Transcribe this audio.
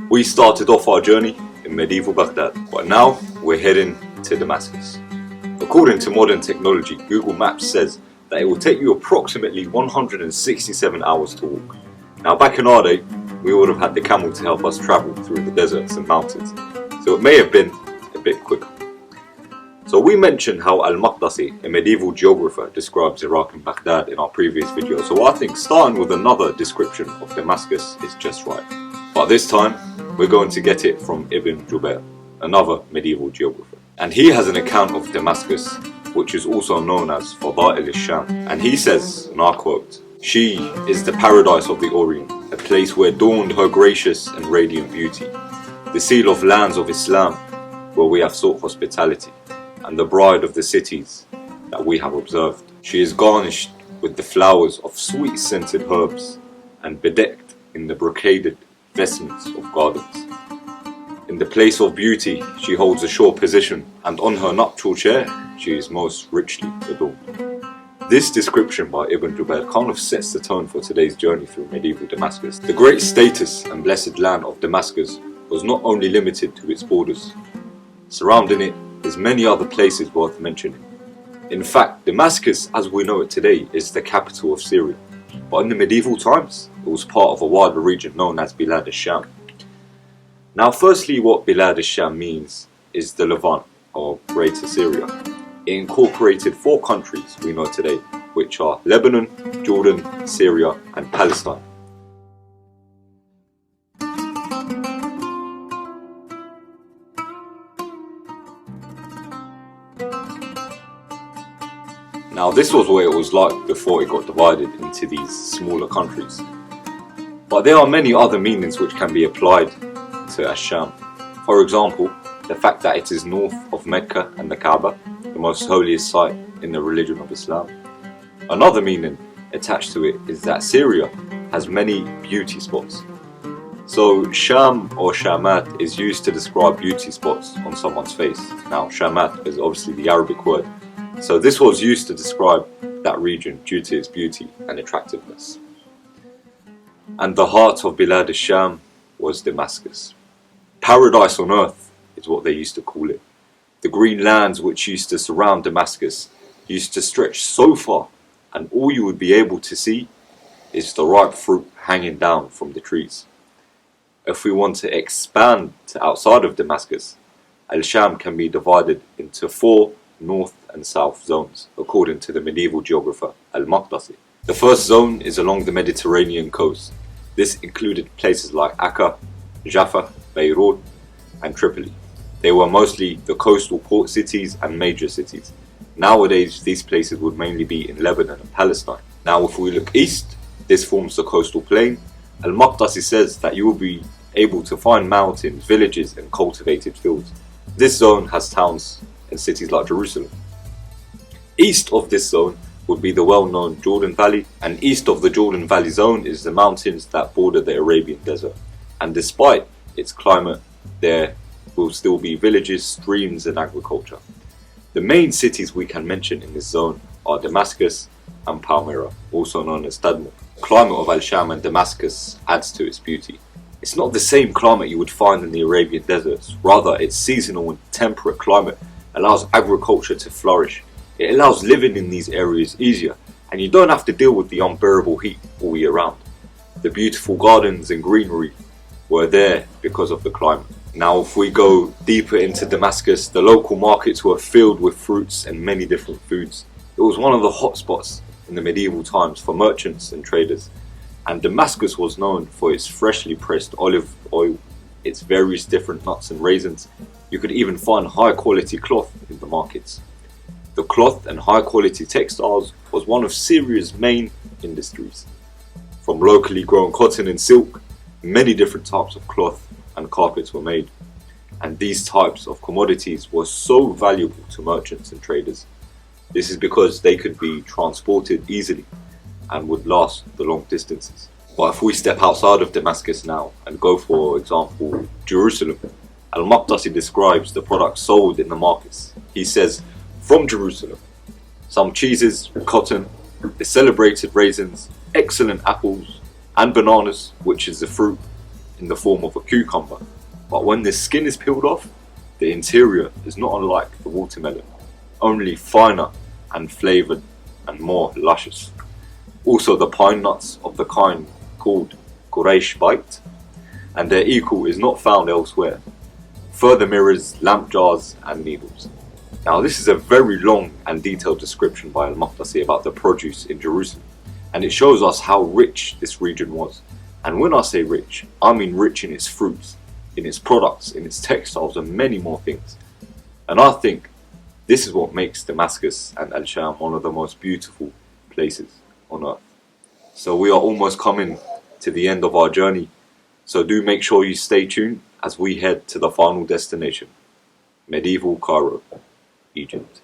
We started off our journey in medieval Baghdad, but now we're heading to Damascus. According to modern technology, Google Maps says that it will take you approximately 167 hours to walk. Now back in our day, we would have had the camel to help us travel through the deserts and mountains, so it may have been a bit quicker. So we mentioned how Al-Maqdisi, a medieval geographer, describes Iraq and Baghdad in our previous video, so I think starting with another description of Damascus is just right. But this time, we're going to get it from Ibn Jubair, another medieval geographer. And he has an account of Damascus, which is also known as Bilad Al Sham. And he says, and I quote, "She is the paradise of the Orient, a place where dawned her gracious and radiant beauty, the seal of lands of Islam, where we have sought hospitality, and the bride of the cities that we have observed. She is garnished with the flowers of sweet-scented herbs, and bedecked in the brocaded vestments of gardens. In the place of beauty she holds a sure position, and on her nuptial chair she is most richly adorned." This description by Ibn Jubair kind of sets the tone for today's journey through medieval Damascus. The great status and blessed land of Damascus was not only limited to its borders. Surrounding it is many other places worth mentioning. In fact, Damascus as we know it today is the capital of Syria, but in the medieval times it was part of a wider region known as Bilad Al Sham. Now firstly, what Bilad Al Sham means is the Levant, or Greater Syria. It incorporated 4 countries we know today, which are Lebanon, Jordan, Syria and Palestine. Now this was what it was like before it got divided into these smaller countries. But there are many other meanings which can be applied to Ash-Sham. For example, the fact that it is north of Mecca and the Kaaba, the most holiest site in the religion of Islam. Another meaning attached to it is that Syria has many beauty spots. So Sham or Shamat is used to describe beauty spots on someone's face. Now Shamat is obviously the Arabic word, so this was used to describe that region due to its beauty and attractiveness. And the heart of Bilad Al Sham was Damascus. Paradise on earth is what they used to call it. The green lands which used to surround Damascus used to stretch so far, and all you would be able to see is the ripe fruit hanging down from the trees. If we want to expand to outside of Damascus, Al-Sham can be divided into 4 north and south zones, according to the medieval geographer Al-Maqdisi. The first zone is along the Mediterranean coast. This included places like Akka, Jaffa, Beirut and Tripoli. They were mostly the coastal port cities and major cities. Nowadays these places would mainly be in Lebanon and Palestine. Now if we look east, this forms the coastal plain. Al-Maqdisi says that you will be able to find mountains, villages and cultivated fields. This zone has towns and cities like Jerusalem. East of this zone would be the well-known Jordan Valley, and east of the Jordan Valley zone is the mountains that border the Arabian desert. And despite its climate, there will still be villages, streams and agriculture. The main cities we can mention in this zone are Damascus and Palmyra, also known as Tadmur. The climate of Al-Sham and Damascus adds to its beauty. It's not the same climate you would find in the Arabian deserts, rather its seasonal and temperate climate allows agriculture to flourish. It allows living in these areas easier, and you don't have to deal with the unbearable heat all year round. The beautiful gardens and greenery were there because of the climate. Now if we go deeper into Damascus, the local markets were filled with fruits and many different foods. It was one of the hotspots in the medieval times for merchants and traders, and Damascus was known for its freshly pressed olive oil, its various different nuts and raisins. You could even find high quality cloth in the markets. The cloth and high quality textiles was one of Syria's main industries. From locally grown cotton and silk, many different types of cloth and carpets were made, and these types of commodities were so valuable to merchants and traders. This is because they could be transported easily and would last the long distances. But if we step outside of Damascus now and go, for example, Jerusalem, Al-Maqdisi describes the products sold in the markets. He says, from Jerusalem, some cheeses, cotton, the celebrated raisins, excellent apples, and bananas, which is the fruit in the form of a cucumber. But when the skin is peeled off, the interior is not unlike the watermelon, only finer and flavoured and more luscious. Also the pine nuts of the kind called Quraysh bite, and their equal is not found elsewhere. Further mirrors, lamp jars and needles. Now this is a very long and detailed description by Al-Maqdisi about the produce in Jerusalem, and it shows us how rich this region was. And when I say rich, I mean rich in its fruits, in its products, in its textiles and many more things. And I think this is what makes Damascus and Al Sham one of the most beautiful places on earth. So we are almost coming to the end of our journey, so do make sure you stay tuned as we head to the final destination, medieval Cairo, Egypt.